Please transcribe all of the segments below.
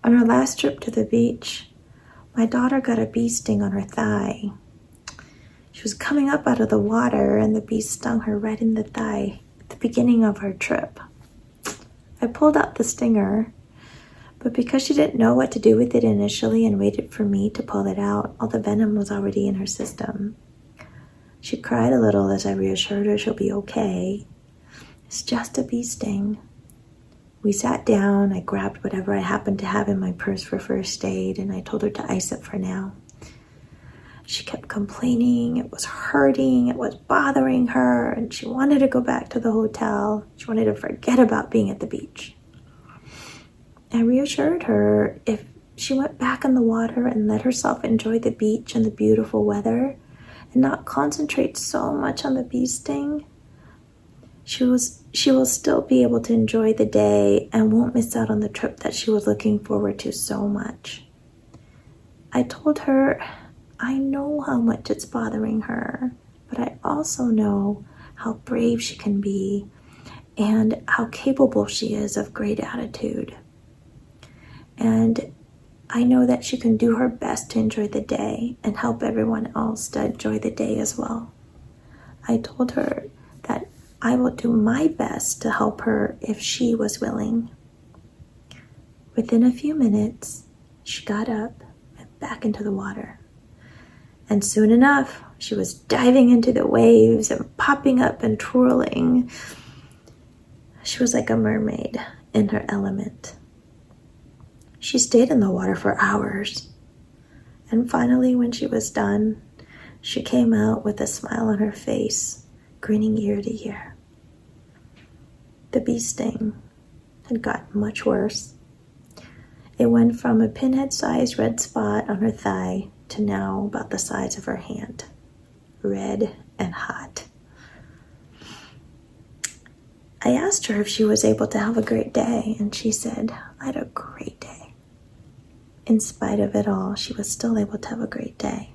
On our last trip to the beach, my daughter got a bee sting on her thigh. She was coming up out of the water and the bee stung her right in the thigh at the beginning of our trip. I pulled out the stinger, but because she didn't know what to do with it initially and waited for me to pull it out, all the venom was already in her system. She cried a little as I reassured her she'll be okay. It's just a bee sting. We sat down, I grabbed whatever I happened to have in my purse for first aid, and I told her to ice it for now. She kept complaining, it was hurting, it was bothering her, and she wanted to go back to the hotel. She wanted to forget about being at the beach. I reassured her if she went back in the water and let herself enjoy the beach and the beautiful weather and not concentrate so much on the bee sting, she will still be able to enjoy the day and won't miss out on the trip that she was looking forward to so much. I told her I know how much it's bothering her, but I also know how brave she can be and how capable she is of great attitude. And I know that she can do her best to enjoy the day and help everyone else to enjoy the day as well. I told her that I will do my best to help her if she was willing. Within a few minutes, she got up and back into the water. And soon enough, she was diving into the waves and popping up and twirling. She was like a mermaid in her element. She stayed in the water for hours. And finally, when she was done, she came out with a smile on her face, grinning ear to ear. The bee sting had gotten much worse. It went from a pinhead-sized red spot on her thigh to now about the size of her hand, red and hot. I asked her if she was able to have a great day, and she said, I had a great day. In spite of it all, she was still able to have a great day.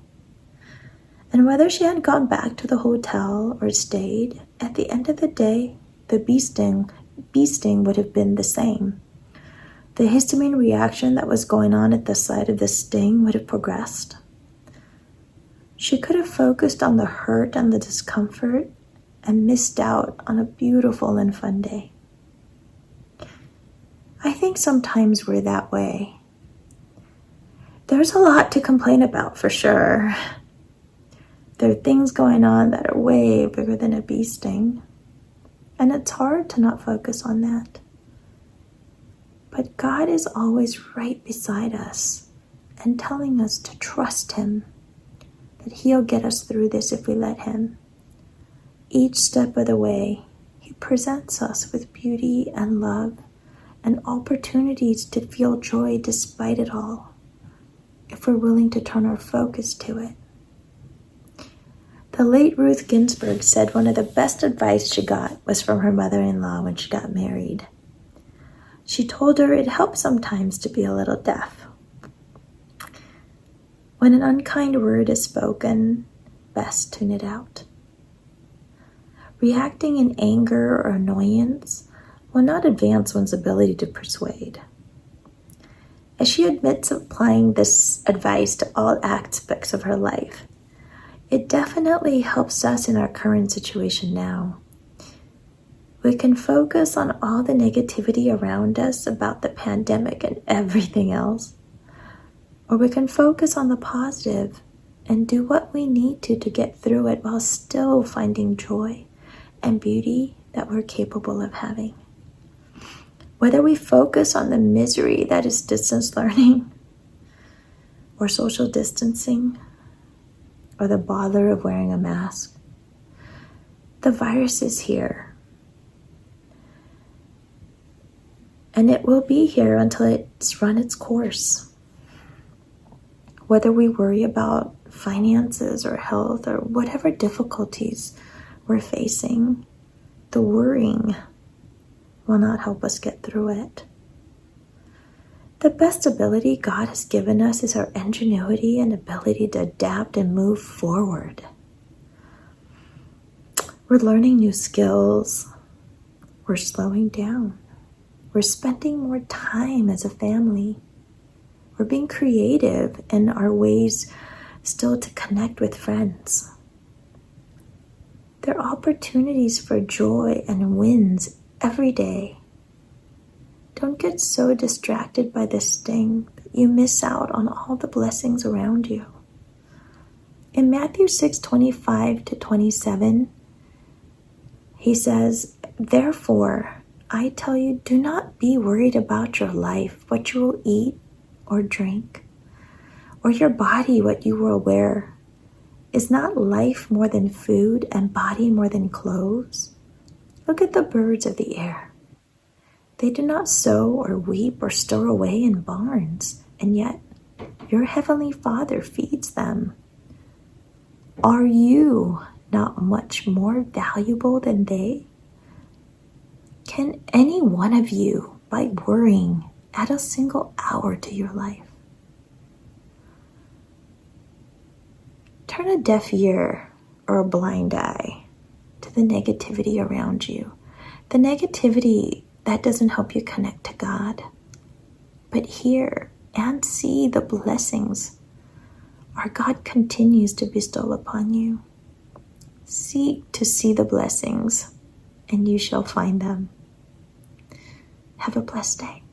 And whether she had gone back to the hotel or stayed, at the end of the day, the bee sting would have been the same. The histamine reaction that was going on at the site of the sting would have progressed. She could have focused on the hurt and the discomfort and missed out on a beautiful and fun day. I think sometimes we're that way. There's a lot to complain about for sure. There are things going on that are way bigger than a bee sting, and it's hard to not focus on that. But God is always right beside us and telling us to trust Him, that He'll get us through this if we let Him. Each step of the way, He presents us with beauty and love and opportunities to feel joy despite it all, if we're willing to turn our focus to it. The late Ruth Ginsburg said one of the best advice she got was from her mother-in-law when she got married. She told her it helps sometimes to be a little deaf. When an unkind word is spoken, best tune it out. Reacting in anger or annoyance will not advance one's ability to persuade. As she admits applying this advice to all aspects of her life, it definitely helps us in our current situation now. We can focus on all the negativity around us about the pandemic and everything else, or we can focus on the positive and do what we need to get through it while still finding joy and beauty that we're capable of having. Whether we focus on the misery that is distance learning or social distancing or the bother of wearing a mask, the virus is here. And it will be here until it's run its course. Whether we worry about finances or health or whatever difficulties we're facing, the worrying will not help us get through it. The best ability God has given us is our ingenuity and ability to adapt and move forward. We're learning new skills. We're slowing down. We're spending more time as a family. We're being creative in our ways still to connect with friends. There are opportunities for joy and wins every day. Don't get so distracted by the sting that you miss out on all the blessings around you. In Matthew 6:25-27, he says, "Therefore, I tell you, do not be worried about your life, what you will eat or drink, or your body, what you will wear. Is not life more than food and body more than clothes? Look at the birds of the air. They do not sow or reap or store away in barns, and yet your heavenly Father feeds them. Are you not much more valuable than they? Can any one of you, by worrying, add a single hour to your life?" Turn a deaf ear or a blind eye to the negativity around you. The negativity that doesn't help you connect to God. But hear and see the blessings our God continues to bestow upon you. Seek to see the blessings, and you shall find them. Have a blessed day.